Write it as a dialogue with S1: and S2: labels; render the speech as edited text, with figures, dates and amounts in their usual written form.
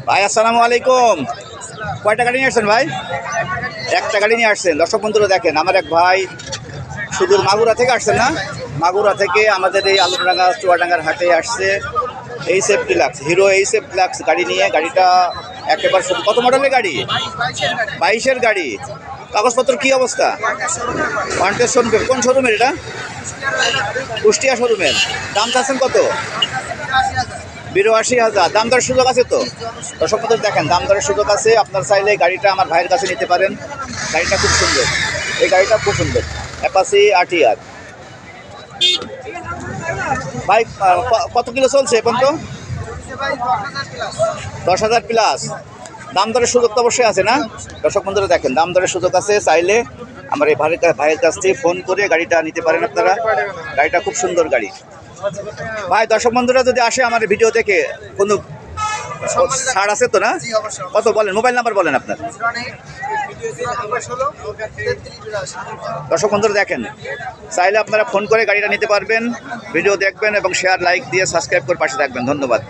S1: ভাই আসসালামু আলাইকুম। কয়টা গাড়ি নিয়ে আসছেন ভাই? একটা গাড়ি নিয়ে আসছেন। দর্শক বন্ধুরা দেখেন, আমার এক ভাই সুদূর মাগুরা থেকে আসছেন না, মাগুরা থেকে আমাদের এই আলুডাঙ্গা চুয়াডাঙ্গার হাটে আসছে HF deluxe, hero HF deluxe গাড়ি নিয়ে। গাড়িটা একেবারে কত মডেলের গাড়ি? 22-এর গাড়ি। কাগজপত্র কি অবস্থা? ওয়ান্টেড শোরুমের। কোন শোরুমের এটা? কুষ্টিয়া শোরুমের। দাম চাচ্ছেন কত? 82,000। দাম দরের সুযোগ আছে তো? দর্শক বন্ধুরা দেখেন, দাম দরের সুযোগ আছে। আপনার চাইলে গাড়িটা আমার ভাইয়ের কাছে নিতে পারেন। গাড়িটা খুব সুন্দর, এই গাড়িটা খুব সুন্দর, অ্যাপাচি RTR। ভাই কত কিলো চলছে এখন? তো 10,000 প্লাস। দাম দরের সুযোগ তো অবশ্যই আছে না? দর্শক বন্ধুরা দেখেন, দাম দরের সুযোগ আছে। চাইলে আমার এই ভাইয়ের কাছ থেকে ফোন করে গাড়িটা নিতে পারেন আপনারা। গাড়িটা খুব সুন্দর গাড়ি। ভাই দর্শক বন্ধুরা যদি আসে আমার ভিডিও দেখে, কোনো ছাড় আছে তো না? কত বলেন, মোবাইল নাম্বার বলেন আপনার। দর্শক বন্ধুরা দেখেন, চাইলে আপনারা ফোন করে গাড়িটা নিতে পারবেন। ভিডিও দেখবেন এবং শেয়ার লাইক দিয়ে সাবস্ক্রাইব করে পাশে থাকবেন। ধন্যবাদ।